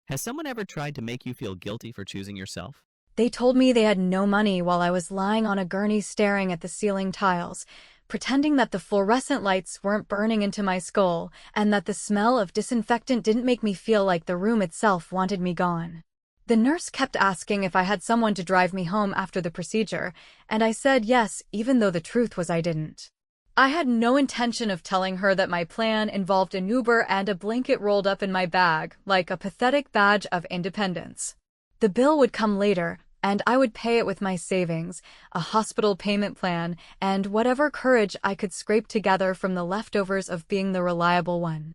Has someone ever tried to make you feel guilty for choosing yourself? They told me they had no money while I was lying on a gurney staring at the ceiling tiles, pretending that the fluorescent lights weren't burning into my skull and that the smell of disinfectant didn't make me feel like the room itself wanted me gone. The nurse kept asking if I had someone to drive me home after the procedure, and I said yes, even though the truth was I didn't. I had no intention of telling her that my plan involved an Uber and a blanket rolled up in my bag, like a pathetic badge of independence. The bill would come later, and I would pay it with my savings, a hospital payment plan, and whatever courage I could scrape together from the leftovers of being the reliable one.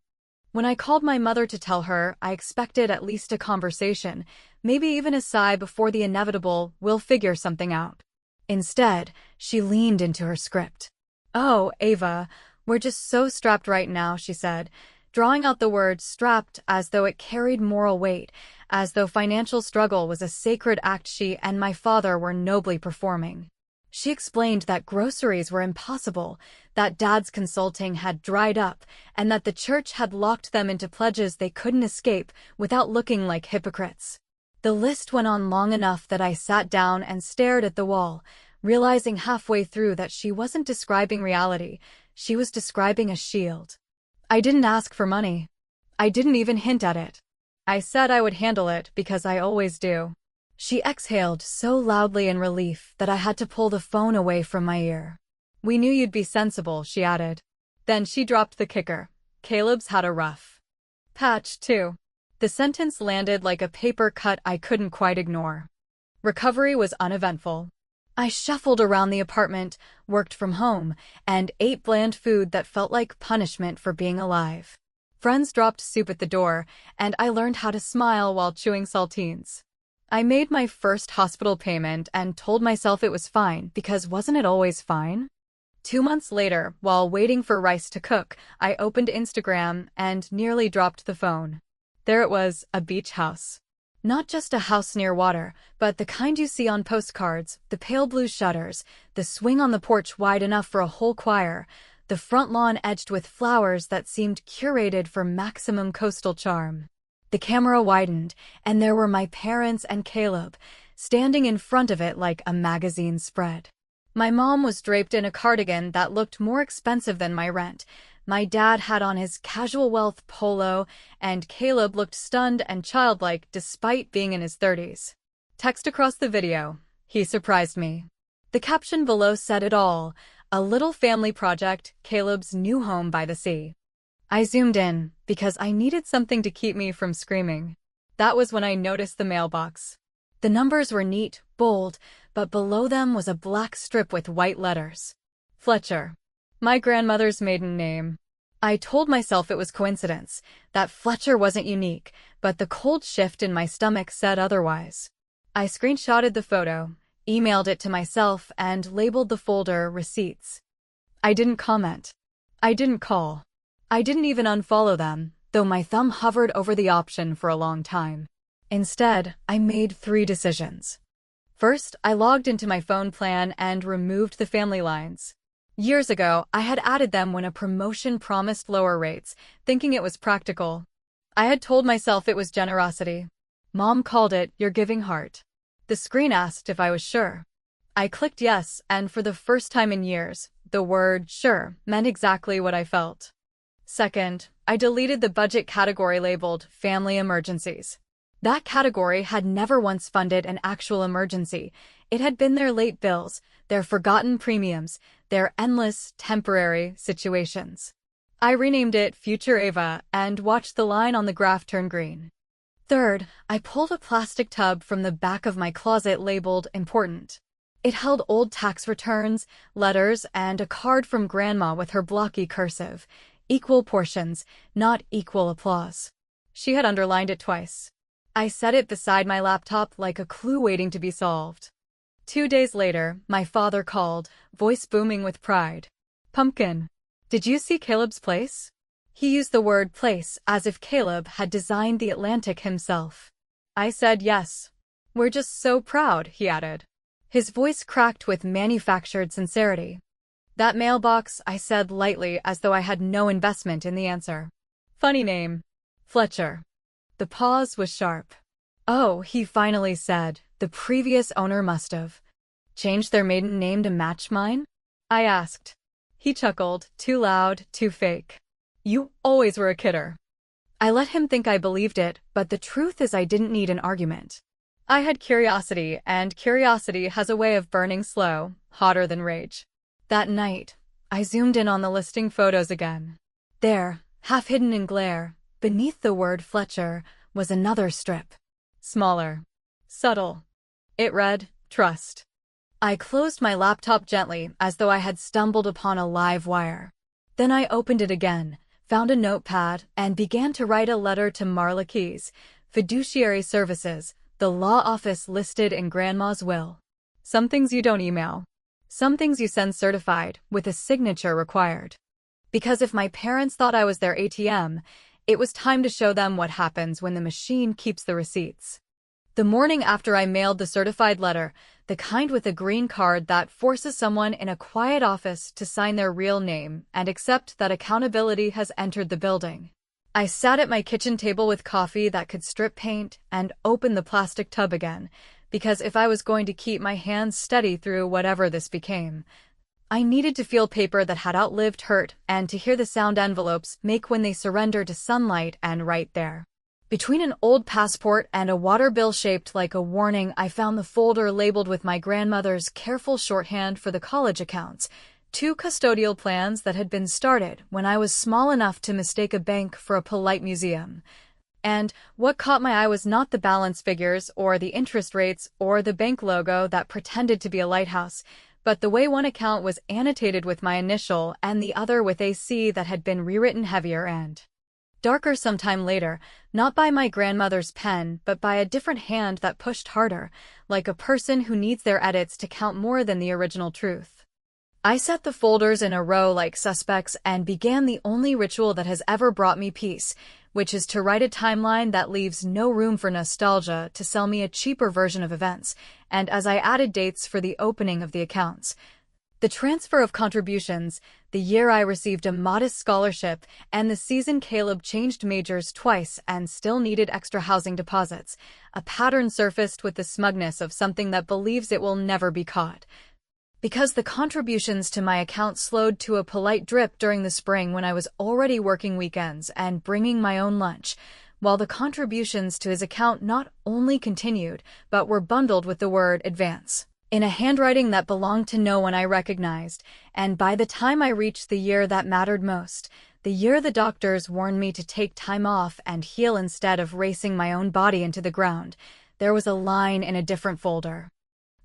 When I called my mother to tell her, I expected at least a conversation, maybe even a sigh before the inevitable, "we'll figure something out." Instead, she leaned into her script. "Oh, Ava, we're just so strapped right now," she said, drawing out the word strapped as though it carried moral weight, as though financial struggle was a sacred act she and my father were nobly performing. She explained that groceries were impossible, that Dad's consulting had dried up, and that the church had locked them into pledges they couldn't escape without looking like hypocrites. The list went on long enough that I sat down and stared at the wall, realizing halfway through that she wasn't describing reality, she was describing a shield. I didn't ask for money. I didn't even hint at it. I said I would handle it because I always do. She exhaled so loudly in relief that I had to pull the phone away from my ear. "We knew you'd be sensible," she added. Then she dropped the kicker. "Caleb's had a rough patch, too." The sentence landed like a paper cut I couldn't quite ignore. Recovery was uneventful. I shuffled around the apartment, worked from home, and ate bland food that felt like punishment for being alive. Friends dropped soup at the door, and I learned how to smile while chewing saltines. I made my first hospital payment and told myself it was fine because wasn't it always fine? 2 months later, while waiting for rice to cook, I opened Instagram and nearly dropped the phone. There it was, a beach house. Not just a house near water, but the kind you see on postcards, the pale blue shutters, the swing on the porch wide enough for a whole choir, the front lawn edged with flowers that seemed curated for maximum coastal charm. The camera widened, and there were my parents and Caleb, standing in front of it like a magazine spread. My mom was draped in a cardigan that looked more expensive than my rent. My dad had on his casual wealth polo, and Caleb looked stunned and childlike despite being in his 30s. Text across the video. He surprised me. The caption below said it all. A little family project, Caleb's new home by the sea. I zoomed in, because I needed something to keep me from screaming. That was when I noticed the mailbox. The numbers were neat, bold, but below them was a black strip with white letters. Fletcher. My grandmother's maiden name. I told myself it was coincidence, that Fletcher wasn't unique, but the cold shift in my stomach said otherwise. I screenshotted the photo, emailed it to myself, and labeled the folder Receipts. I didn't comment. I didn't call. I didn't even unfollow them, though my thumb hovered over the option for a long time. Instead, I made 3 decisions. First, I logged into my phone plan and removed the family lines. Years ago, I had added them when a promotion promised lower rates, thinking it was practical. I had told myself it was generosity. Mom called it your giving heart. The screen asked if I was sure. I clicked yes, and for the first time in years, the word sure meant exactly what I felt. Second, I deleted the budget category labeled Family Emergencies. That category had never once funded an actual emergency. It had been their late bills, their forgotten premiums, their endless, temporary situations. I renamed it Future Ava and watched the line on the graph turn green. Third, I pulled a plastic tub from the back of my closet labeled Important. It held old tax returns, letters, and a card from Grandma with her blocky cursive. Equal portions, not equal applause. She had underlined it twice. I set it beside my laptop like a clue waiting to be solved. 2 days later, my father called, voice booming with pride. "Pumpkin, did you see Caleb's place?" He used the word place as if Caleb had designed the Atlantic himself. I said yes. "We're just so proud," he added. His voice cracked with manufactured sincerity. "That mailbox," I said lightly as though I had no investment in the answer. "Funny name. Fletcher." The pause was sharp. "Oh," he finally said, "the previous owner must have changed their maiden name to match mine?" I asked. He chuckled, too loud, too fake. "You always were a kidder." I let him think I believed it, but the truth is I didn't need an argument. I had curiosity, and curiosity has a way of burning slow, hotter than rage. That night, I zoomed in on the listing photos again. There, half hidden in glare, beneath the word Fletcher, was another strip. Smaller. Subtle. It read, "Trust." I closed my laptop gently, as though I had stumbled upon a live wire. Then I opened it again, found a notepad, and began to write a letter to Marla Keyes, Fiduciary Services, the law office listed in Grandma's will. Some things you don't email. Some things you send certified, with a signature required. Because if my parents thought I was their ATM, it was time to show them what happens when the machine keeps the receipts. The morning after I mailed the certified letter, the kind with a green card that forces someone in a quiet office to sign their real name and accept that accountability has entered the building, I sat at my kitchen table with coffee that could strip paint and open the plastic tub again, because if I was going to keep my hands steady through whatever this became, I needed to feel paper that had outlived hurt and to hear the sound envelopes make when they surrender to sunlight. And right there, between an old passport and a water bill shaped like a warning, I found the folder labeled with my grandmother's careful shorthand for the college accounts, 2 custodial plans that had been started when I was small enough to mistake a bank for a polite museum. And what caught my eye was not the balance figures or the interest rates or the bank logo that pretended to be a lighthouse, but the way one account was annotated with my initial and the other with AC that had been rewritten heavier and darker sometime later, not by my grandmother's pen, but by a different hand that pushed harder, like a person who needs their edits to count more than the original truth. I set the folders in a row like suspects and began the only ritual that has ever brought me peace, which is to write a timeline that leaves no room for nostalgia to sell me a cheaper version of events, and as I added dates for the opening of the accounts, the transfer of contributions, the year I received a modest scholarship, and the season Caleb changed majors twice and still needed extra housing deposits, a pattern surfaced with the smugness of something that believes it will never be caught. Because the contributions to my account slowed to a polite drip during the spring when I was already working weekends and bringing my own lunch, while the contributions to his account not only continued, but were bundled with the word advance, in a handwriting that belonged to no one I recognized, and by the time I reached the year that mattered most, the year the doctors warned me to take time off and heal instead of racing my own body into the ground, there was a line in a different folder,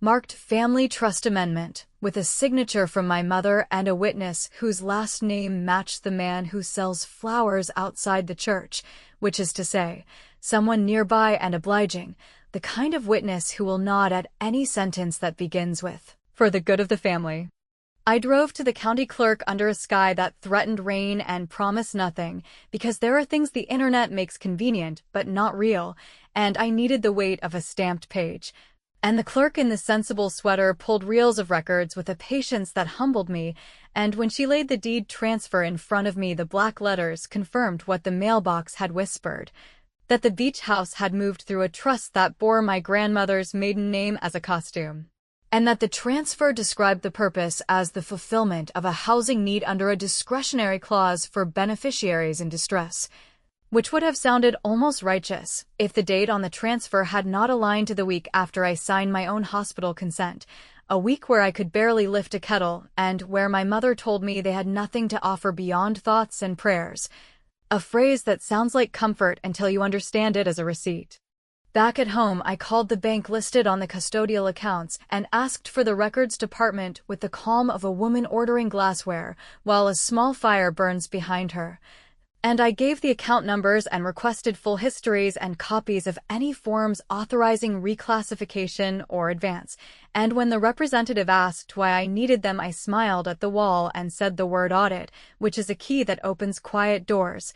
marked Family Trust Amendment, with a signature from my mother and a witness whose last name matched the man who sells flowers outside the church, which is to say, someone nearby and obliging, the kind of witness who will nod at any sentence that begins with, "For the good of the family." I drove to the county clerk under a sky that threatened rain and promised nothing, because there are things the internet makes convenient but not real, and I needed the weight of a stamped page. And the clerk in the sensible sweater pulled reels of records with a patience that humbled me, and when she laid the deed transfer in front of me, the black letters confirmed what the mailbox had whispered, that the beach house had moved through a trust that bore my grandmother's maiden name as a costume, and that the transfer described the purpose as the fulfillment of a housing need under a discretionary clause for beneficiaries in distress, which would have sounded almost righteous if the date on the transfer had not aligned to the week after I signed my own hospital consent, a week where I could barely lift a kettle and where my mother told me they had nothing to offer beyond thoughts and prayers, a phrase that sounds like comfort until you understand it as a receipt. Back at home, I called the bank listed on the custodial accounts and asked for the records department with the calm of a woman ordering glassware while a small fire burns behind her. And I gave the account numbers and requested full histories and copies of any forms authorizing reclassification or advance, and when the representative asked why I needed them, I smiled at the wall and said the word audit, which is a key that opens quiet doors.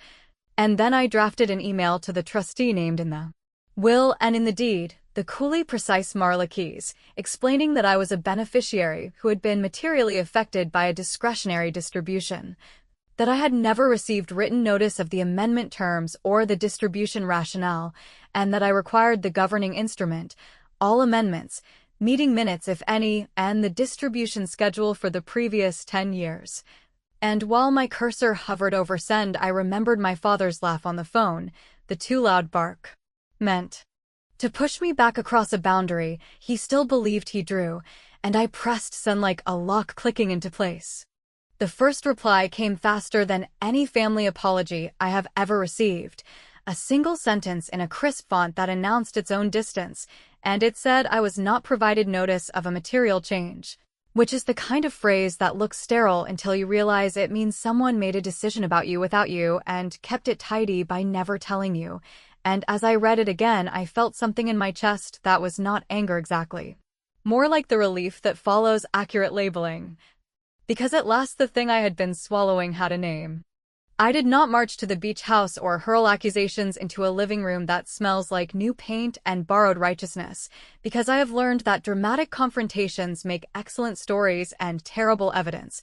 And then I drafted an email to the trustee named in the will and in the deed, the coolly precise Marla Keyes, explaining that I was a beneficiary who had been materially affected by a discretionary distribution. that I had never received written notice of the amendment terms or the distribution rationale, and that I required the governing instrument, all amendments, meeting minutes if any, and the distribution schedule for the previous 10 years. And while my cursor hovered over send, I remembered my father's laugh on the phone, the too loud bark. Meant to push me back across a boundary he still believed he drew, and I pressed send like a lock clicking into place. The first reply came faster than any family apology I have ever received, a single sentence in a crisp font that announced its own distance, and it said I was not provided notice of a material change, which is the kind of phrase that looks sterile until you realize it means someone made a decision about you without you and kept it tidy by never telling you. And as I read it again, I felt something in my chest that was not anger exactly. More like the relief that follows accurate labeling. Because at last the thing I had been swallowing had a name. I did not march to the beach house or hurl accusations into a living room that smells like new paint and borrowed righteousness, because I have learned that dramatic confrontations make excellent stories and terrible evidence.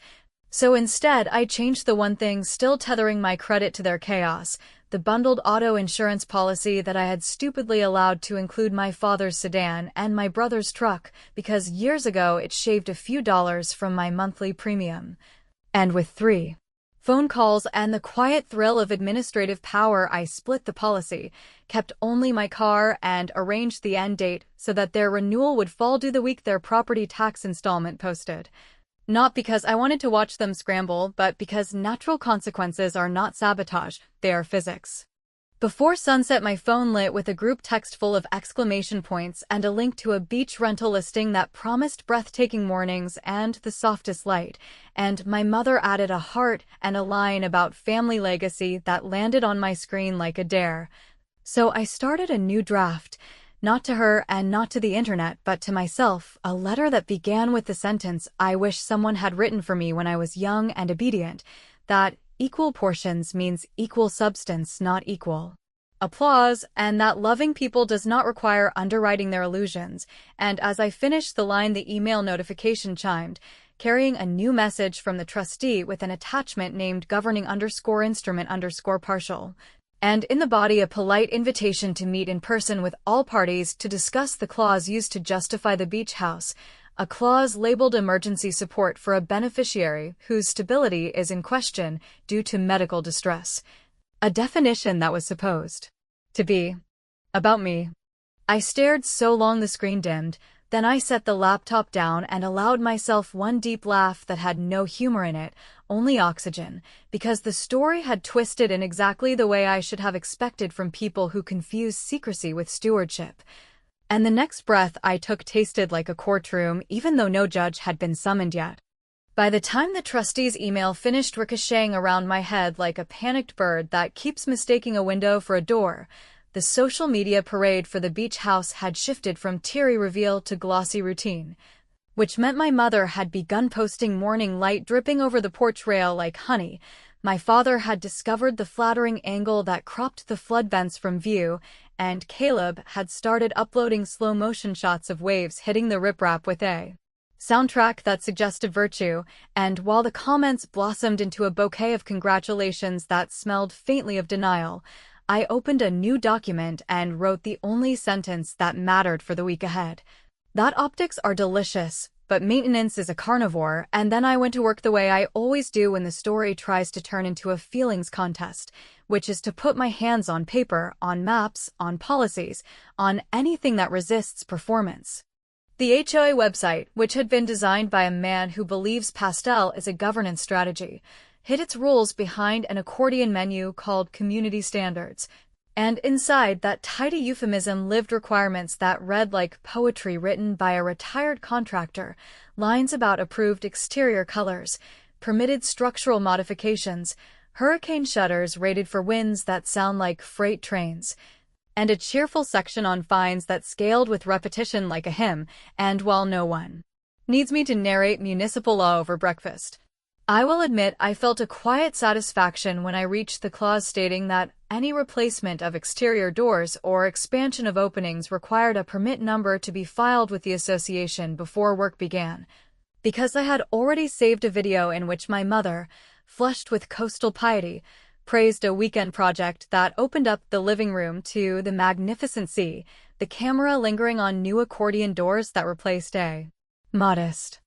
So instead, I changed the one thing still tethering my credit to their chaos, the bundled auto insurance policy that I had stupidly allowed to include my father's sedan and my brother's truck, because years ago it shaved a few dollars from my monthly premium. And with 3 phone calls and the quiet thrill of administrative power, I split the policy, kept only my car, and arranged the end date so that their renewal would fall due the week their property tax installment posted. Not because I wanted to watch them scramble, but because natural consequences are not sabotage, they are physics. Before sunset, my phone lit with a group text full of exclamation points and a link to a beach rental listing that promised breathtaking mornings and the softest light, and my mother added a heart and a line about family legacy that landed on my screen like a dare. So I started a new draft, not to her and not to the internet, but to myself, a letter that began with the sentence I wish someone had written for me when I was young and obedient, that equal portions means equal substance, not equal applause, and that loving people does not require underwriting their illusions. And as I finished the line, the email notification chimed, carrying a new message from the trustee with an attachment named governing_instrument_partial. And in the body a polite invitation to meet in person with all parties to discuss the clause used to justify the beach house, a clause labeled emergency support for a beneficiary whose stability is in question due to medical distress. A definition that was supposed to be about me. I stared so long the screen dimmed, then I set the laptop down and allowed myself one deep laugh that had no humor in it, only oxygen, because the story had twisted in exactly the way I should have expected from people who confuse secrecy with stewardship. And the next breath I took tasted like a courtroom, even though no judge had been summoned yet. By the time the trustee's email finished ricocheting around my head like a panicked bird that keeps mistaking a window for a door, the social media parade for the beach house had shifted from teary reveal to glossy routine, which meant my mother had begun posting morning light dripping over the porch rail like honey. My father had discovered the flattering angle that cropped the flood vents from view, and Caleb had started uploading slow-motion shots of waves hitting the riprap with a soundtrack that suggested virtue, and while the comments blossomed into a bouquet of congratulations that smelled faintly of denial, I opened a new document and wrote the only sentence that mattered for the week ahead. That optics are delicious, but maintenance is a carnivore, and then I went to work the way I always do when the story tries to turn into a feelings contest, which is to put my hands on paper, on maps, on policies, on anything that resists performance. The HOA website, which had been designed by a man who believes pastel is a governance strategy, hid its rules behind an accordion menu called Community Standards, and inside that tidy euphemism lived requirements that read like poetry written by a retired contractor, lines about approved exterior colors, permitted structural modifications, hurricane shutters rated for winds that sound like freight trains, and a cheerful section on fines that scaled with repetition like a hymn. And while no one needs me to narrate municipal law over breakfast, I will admit I felt a quiet satisfaction when I reached the clause stating that any replacement of exterior doors or expansion of openings required a permit number to be filed with the association before work began, because I had already saved a video in which my mother, flushed with coastal piety, praised a weekend project that opened up the living room to the magnificent sea, the camera lingering on new accordion doors that replaced a modest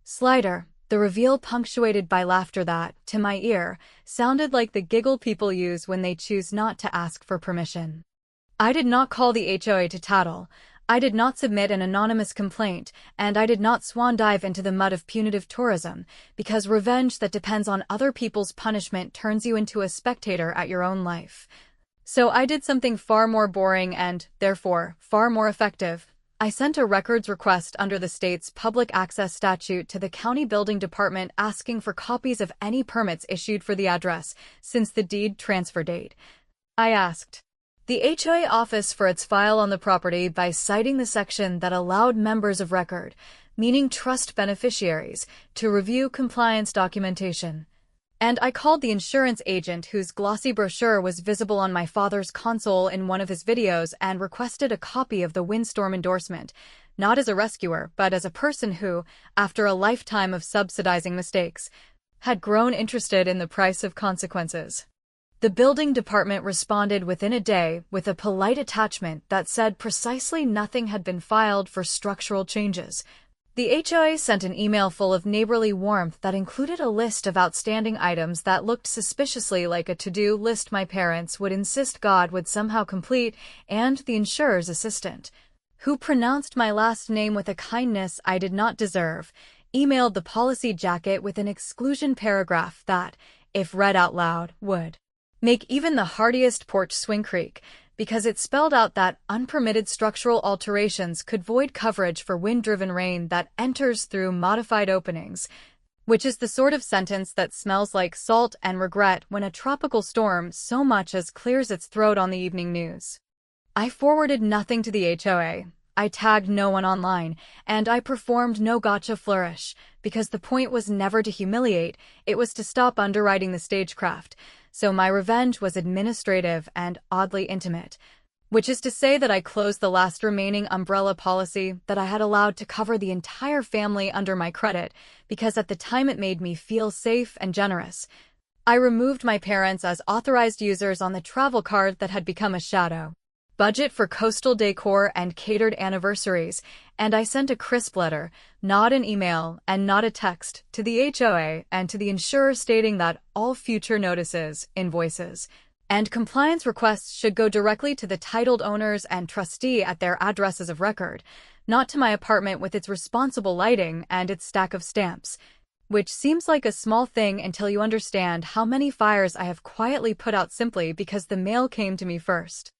slider, the reveal punctuated by laughter that, to my ear, sounded like the giggle people use when they choose not to ask for permission. I did not call the HOA to tattle. I did not submit an anonymous complaint, and I did not swan dive into the mud of punitive tourism, because revenge that depends on other people's punishment turns you into a spectator at your own life. So I did something far more boring and, therefore, far more effective. I sent a records request under the state's public access statute to the county building department asking for copies of any permits issued for the address since the deed transfer date. I asked the HOA office for its file on the property by citing the section that allowed members of record, meaning trust beneficiaries, to review compliance documentation. And I called the insurance agent whose glossy brochure was visible on my father's console in one of his videos and requested a copy of the windstorm endorsement, not as a rescuer, but as a person who, after a lifetime of subsidizing mistakes, had grown interested in the price of consequences. The building department responded within a day with a polite attachment that said precisely nothing had been filed for structural changes. The HOA sent an email full of neighborly warmth that included a list of outstanding items that looked suspiciously like a to-do list my parents would insist God would somehow complete, and the insurer's assistant, who pronounced my last name with a kindness I did not deserve, emailed the policy jacket with an exclusion paragraph that, if read out loud, would make even the hardiest porch swing creak, because it spelled out that unpermitted structural alterations could void coverage for wind-driven rain that enters through modified openings, which is the sort of sentence that smells like salt and regret when a tropical storm so much as clears its throat on the evening news. I forwarded nothing to the HOA. I tagged no one online, and I performed no gotcha flourish, because the point was never to humiliate, it was to stop underwriting the stagecraft. So my revenge was administrative and oddly intimate, which is to say that I closed the last remaining umbrella policy that I had allowed to cover the entire family under my credit, because at the time it made me feel safe and generous. I removed my parents as authorized users on the travel card that had become a shadow budget for coastal decor and catered anniversaries, and I sent a crisp letter, not an email and not a text, to the HOA and to the insurer stating that all future notices, invoices, and compliance requests should go directly to the titled owners and trustee at their addresses of record, not to my apartment with its responsible lighting and its stack of stamps, which seems like a small thing until you understand how many fires I have quietly put out simply because the mail came to me first.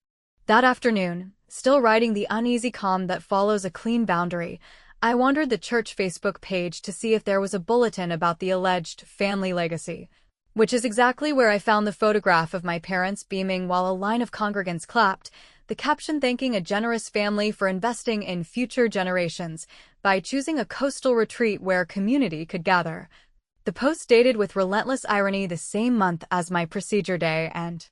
That afternoon, still riding the uneasy calm that follows a clean boundary, I wandered the church Facebook page to see if there was a bulletin about the alleged family legacy, which is exactly where I found the photograph of my parents beaming while a line of congregants clapped, the caption thanking a generous family for investing in future generations by choosing a coastal retreat where community could gather. The post dated with relentless irony the same month as my procedure day, and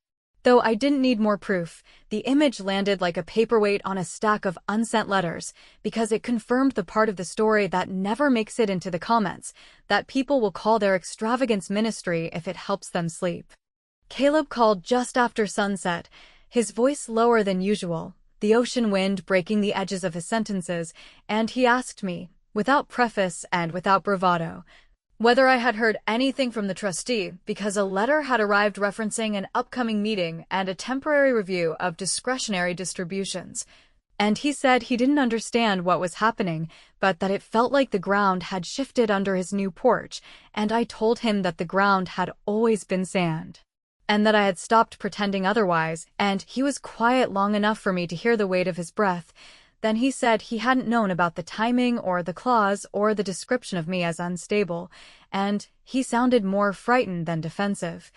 though I didn't need more proof, the image landed like a paperweight on a stack of unsent letters, because it confirmed the part of the story that never makes it into the comments, that people will call their extravagance ministry if it helps them sleep. Caleb called just after sunset, his voice lower than usual, the ocean wind breaking the edges of his sentences, and he asked me, without preface and without bravado, whether I had heard anything from the trustee, because a letter had arrived referencing an upcoming meeting and a temporary review of discretionary distributions. And he said he didn't understand what was happening, but that it felt like the ground had shifted under his new porch, and I told him that the ground had always been sand, and that I had stopped pretending otherwise, and he was quiet long enough for me to hear the weight of his breath. Then he said he hadn't known about the timing or the clause or the description of me as unstable, and he sounded more frightened than defensive,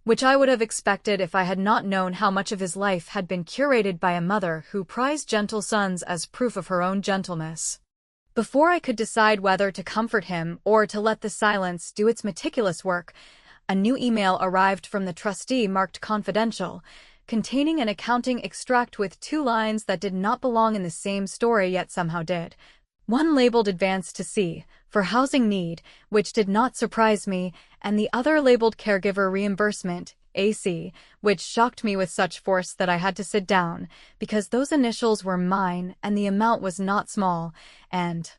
which I would have expected if I had not known how much of his life had been curated by a mother who prized gentle sons as proof of her own gentleness. Before I could decide whether to comfort him or to let the silence do its meticulous work, a new email arrived from the trustee marked confidential, containing an accounting extract with 2 lines that did not belong in the same story yet somehow did. One labeled advance to C, for housing need, which did not surprise me, and the other labeled caregiver reimbursement, AC, which shocked me with such force that I had to sit down, because those initials were mine and the amount was not small, and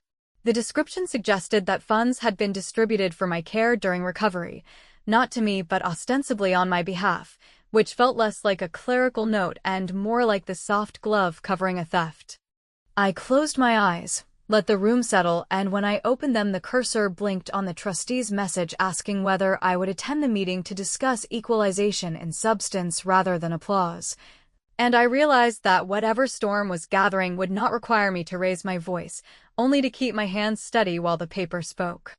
the description suggested that funds had been distributed for my care during recovery, not to me but ostensibly on my behalf, which felt less like a clerical note and more like the soft glove covering a theft. I closed my eyes, let the room settle, and when I opened them the cursor blinked on the trustee's message asking whether I would attend the meeting to discuss equalization in substance rather than applause. And I realized that whatever storm was gathering would not require me to raise my voice, only to keep my hands steady while the paper spoke.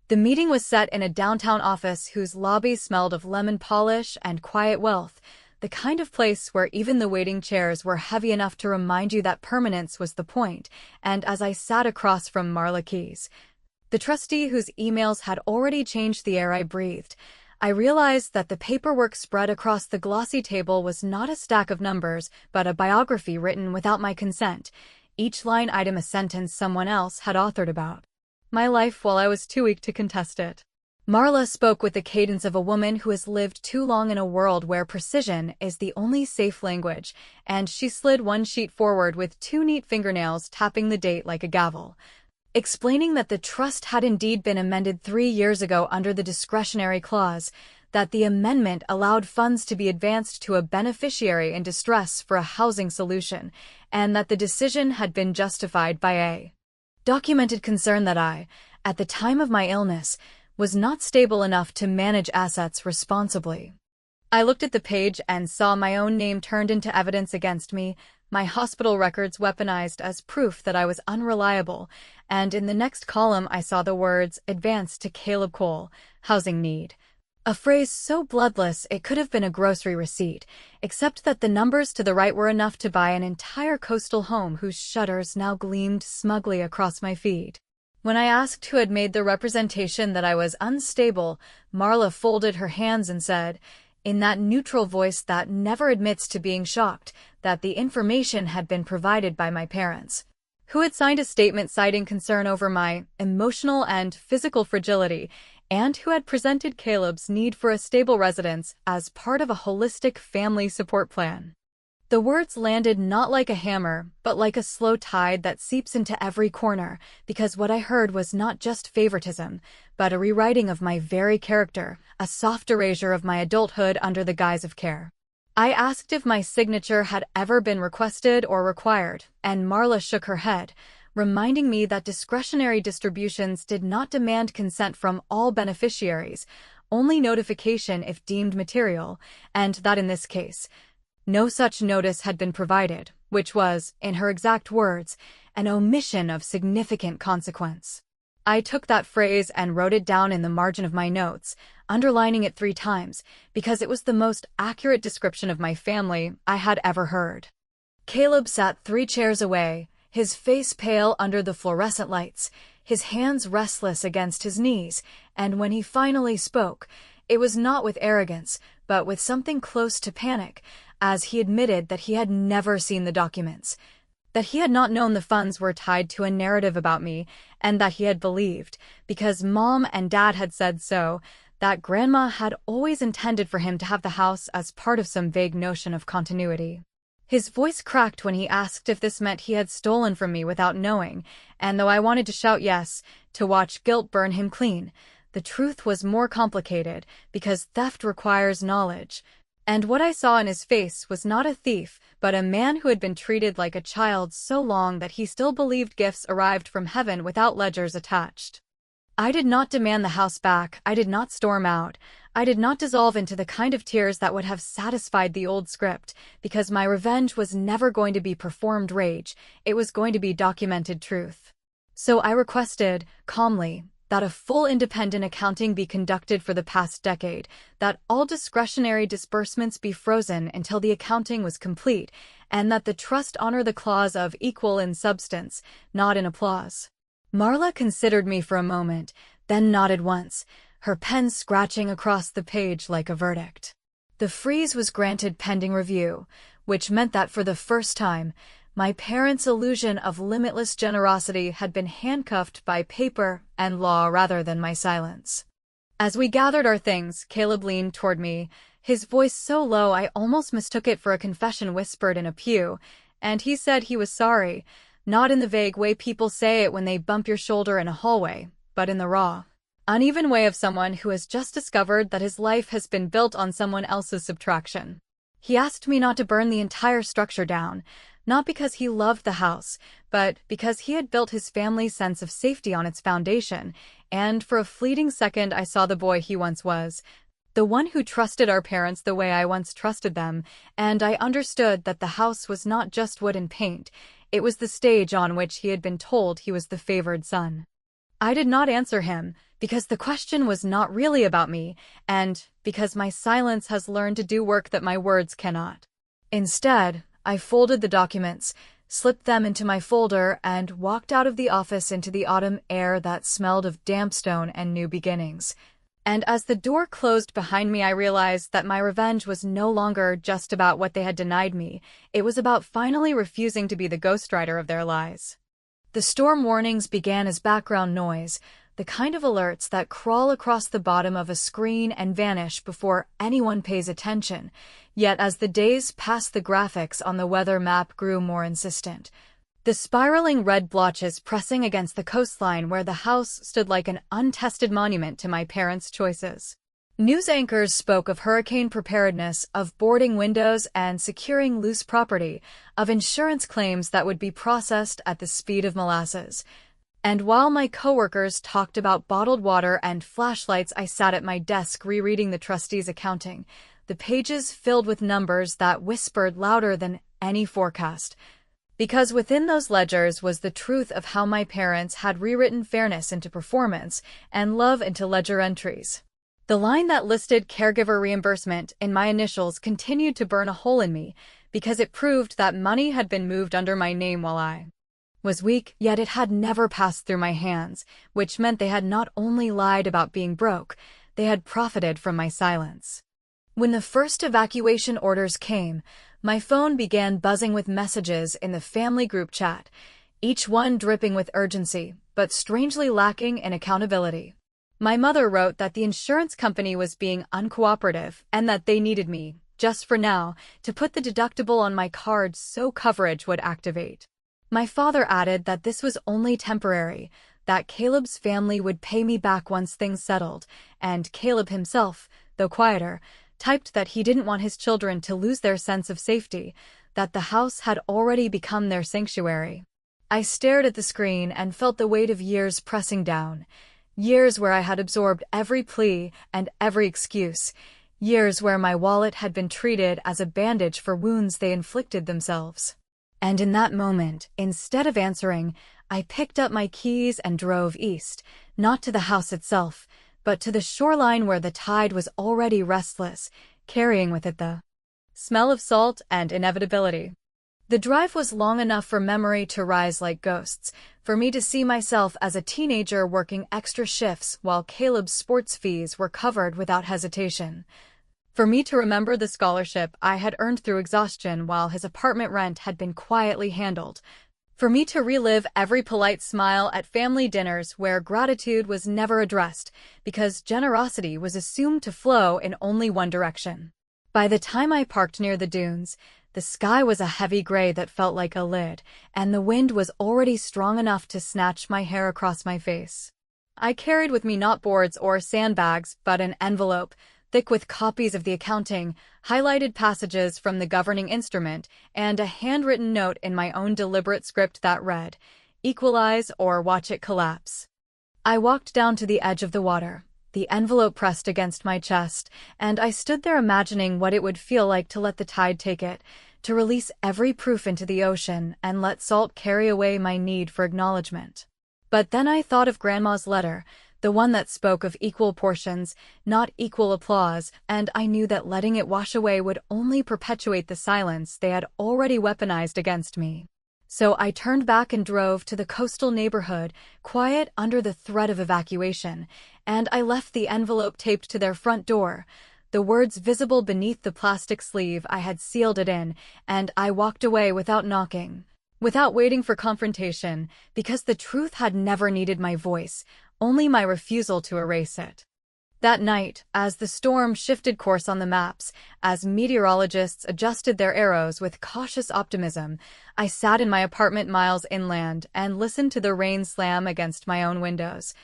The meeting was set in a downtown office whose lobby smelled of lemon polish and quiet wealth, the kind of place where even the waiting chairs were heavy enough to remind you that permanence was the point, and as I sat across from Marla Keyes, the trustee whose emails had already changed the air I breathed, I realized that the paperwork spread across the glossy table was not a stack of numbers, but a biography written without my consent, each line item a sentence someone else had authored about my life while I was too weak to contest it. Marla spoke with the cadence of a woman who has lived too long in a world where precision is the only safe language, and she slid one sheet forward with two neat fingernails tapping the date like a gavel, explaining that the trust had indeed been amended 3 years ago under the discretionary clause, that the amendment allowed funds to be advanced to a beneficiary in distress for a housing solution, and that the decision had been justified by a documented concern that I, at the time of my illness, was not stable enough to manage assets responsibly. I looked at the page and saw my own name turned into evidence against me, my hospital records weaponized as proof that I was unreliable, and in the next column I saw the words, "Advance to Caleb Cole, housing need." A phrase so bloodless it could have been a grocery receipt, except that the numbers to the right were enough to buy an entire coastal home whose shutters now gleamed smugly across my feet. When I asked who had made the representation that I was unstable, Marla folded her hands and said, in that neutral voice that never admits to being shocked, that the information had been provided by my parents, who had signed a statement citing concern over my emotional and physical fragility, and who had presented Caleb's need for a stable residence as part of a holistic family support plan. The words landed not like a hammer, but like a slow tide that seeps into every corner, because what I heard was not just favoritism, but a rewriting of my very character, a soft erasure of my adulthood under the guise of care. I asked if my signature had ever been requested or required, and Marla shook her head, reminding me that discretionary distributions did not demand consent from all beneficiaries, only notification if deemed material, and that in this case, no such notice had been provided, which was, in her exact words, an omission of significant consequence. I took that phrase and wrote it down in the margin of my notes, underlining it 3 times, because it was the most accurate description of my family I had ever heard. Caleb sat 3 chairs away, his face pale under the fluorescent lights, his hands restless against his knees, and when he finally spoke, it was not with arrogance, but with something close to panic, as he admitted that he had never seen the documents, that he had not known the funds were tied to a narrative about me, and that he had believed, because Mom and Dad had said so, that Grandma had always intended for him to have the house as part of some vague notion of continuity. His voice cracked when he asked if this meant he had stolen from me without knowing, and though I wanted to shout yes, to watch guilt burn him clean, the truth was more complicated, because theft requires knowledge. And what I saw in his face was not a thief, but a man who had been treated like a child so long that he still believed gifts arrived from heaven without ledgers attached. I did not demand the house back, I did not storm out, I did not dissolve into the kind of tears that would have satisfied the old script, because my revenge was never going to be performed rage, it was going to be documented truth. So I requested, calmly, that a full independent accounting be conducted for the past decade, that all discretionary disbursements be frozen until the accounting was complete, and that the trust honor the clause of equal in substance, not in applause. Marla considered me for a moment, then nodded once, her pen scratching across the page like a verdict. The freeze was granted pending review, which meant that for the first time, my parents' illusion of limitless generosity had been handcuffed by paper and law rather than my silence. As we gathered our things, Caleb leaned toward me, his voice so low I almost mistook it for a confession whispered in a pew, and he said he was sorry, not in the vague way people say it when they bump your shoulder in a hallway, but in the raw, uneven way of someone who has just discovered that his life has been built on someone else's subtraction. He asked me not to burn the entire structure down, not because he loved the house, but because he had built his family's sense of safety on its foundation, and for a fleeting second I saw the boy he once was, the one who trusted our parents the way I once trusted them, and I understood that the house was not just wood and paint, it was the stage on which he had been told he was the favored son. I did not answer him, because the question was not really about me, and because my silence has learned to do work that my words cannot. Instead, I folded the documents, slipped them into my folder, and walked out of the office into the autumn air that smelled of damp stone and new beginnings. And as the door closed behind me, I realized that my revenge was no longer just about what they had denied me. It was about finally refusing to be the ghostwriter of their lies. The storm warnings began as background noise, the kind of alerts that crawl across the bottom of a screen and vanish before anyone pays attention. Yet as the days passed, the graphics on the weather map grew more insistent. The spiraling red blotches pressing against the coastline where the house stood like an untested monument to my parents' choices. News anchors spoke of hurricane preparedness, of boarding windows and securing loose property, of insurance claims that would be processed at the speed of molasses. And while my coworkers talked about bottled water and flashlights, I sat at my desk rereading the trustees' accounting, the pages filled with numbers that whispered louder than any forecast. Because within those ledgers was the truth of how my parents had rewritten fairness into performance and love into ledger entries. The line that listed caregiver reimbursement in my initials continued to burn a hole in me, because it proved that money had been moved under my name while I was weak, yet it had never passed through my hands, which meant they had not only lied about being broke, they had profited from my silence. When the first evacuation orders came, my phone began buzzing with messages in the family group chat, each one dripping with urgency, but strangely lacking in accountability. My mother wrote that the insurance company was being uncooperative and that they needed me, just for now, to put the deductible on my card so coverage would activate. My father added that this was only temporary, that Caleb's family would pay me back once things settled, and Caleb himself, though quieter, typed that he didn't want his children to lose their sense of safety, that the house had already become their sanctuary. I stared at the screen and felt the weight of years pressing down, years where I had absorbed every plea and every excuse, years where my wallet had been treated as a bandage for wounds they inflicted themselves. And in that moment, instead of answering, I picked up my keys and drove east, not to the house itself, but to the shoreline where the tide was already restless, carrying with it the smell of salt and inevitability. The drive was long enough for memory to rise like ghosts, for me to see myself as a teenager working extra shifts while Caleb's sports fees were covered without hesitation. For me to remember the scholarship I had earned through exhaustion while his apartment rent had been quietly handled. For me to relive every polite smile at family dinners where gratitude was never addressed, because generosity was assumed to flow in only one direction. By the time I parked near the dunes, the sky was a heavy gray that felt like a lid, and the wind was already strong enough to snatch my hair across my face. I carried with me not boards or sandbags, but an envelope, thick with copies of the accounting, highlighted passages from the governing instrument, and a handwritten note in my own deliberate script that read, "Equalize or watch it collapse." I walked down to the edge of the water, the envelope pressed against my chest, and I stood there imagining what it would feel like to let the tide take it, to release every proof into the ocean and let salt carry away my need for acknowledgement. But then I thought of Grandma's letter, the one that spoke of equal portions, not equal applause, and I knew that letting it wash away would only perpetuate the silence they had already weaponized against me. So I turned back and drove to the coastal neighborhood, quiet under the threat of evacuation, and I left the envelope taped to their front door, the words visible beneath the plastic sleeve I had sealed it in, and I walked away without knocking, without waiting for confrontation, because the truth had never needed my voice, only my refusal to erase it. That night, as the storm shifted course on the maps, as meteorologists adjusted their arrows with cautious optimism, I sat in my apartment miles inland and listened to the rain slam against my own windows.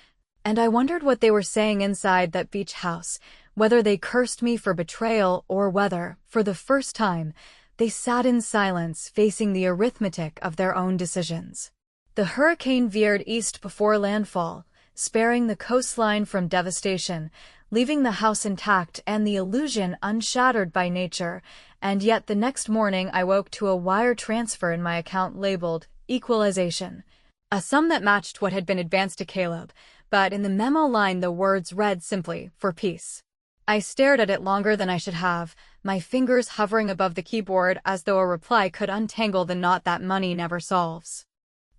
And I wondered what they were saying inside that beach house, whether they cursed me for betrayal or whether, for the first time, they sat in silence facing the arithmetic of their own decisions. The hurricane veered east before landfall, sparing the coastline from devastation, leaving the house intact and the illusion unshattered by nature, and yet the next morning I woke to a wire transfer in my account labeled equalization, a sum that matched what had been advanced to Caleb, but in the memo line the words read simply, "for peace." I stared at it longer than I should have, my fingers hovering above the keyboard as though a reply could untangle the knot that money never solves.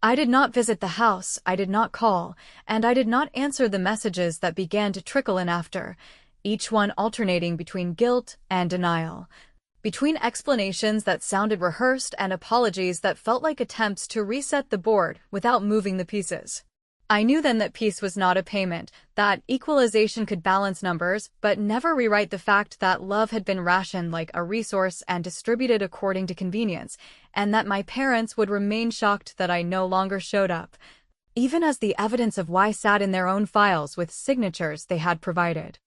I did not visit the house, I did not call, and I did not answer the messages that began to trickle in after, each one alternating between guilt and denial, between explanations that sounded rehearsed and apologies that felt like attempts to reset the board without moving the pieces. I knew then that peace was not a payment, that equalization could balance numbers, but never rewrite the fact that love had been rationed like a resource and distributed according to convenience, and that my parents would remain shocked that I no longer showed up, even as the evidence of why sat in their own files with signatures they had provided.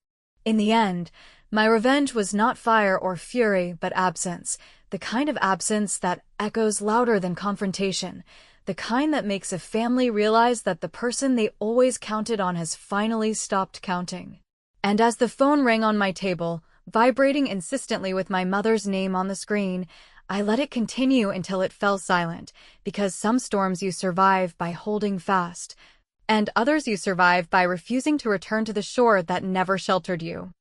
In the end, my revenge was not fire or fury, but absence, the kind of absence that echoes louder than confrontation, the kind that makes a family realize that the person they always counted on has finally stopped counting. And as the phone rang on my table, vibrating insistently with my mother's name on the screen, I let it continue until it fell silent, because some storms you survive by holding fast, and others you survive by refusing to return to the shore that never sheltered you.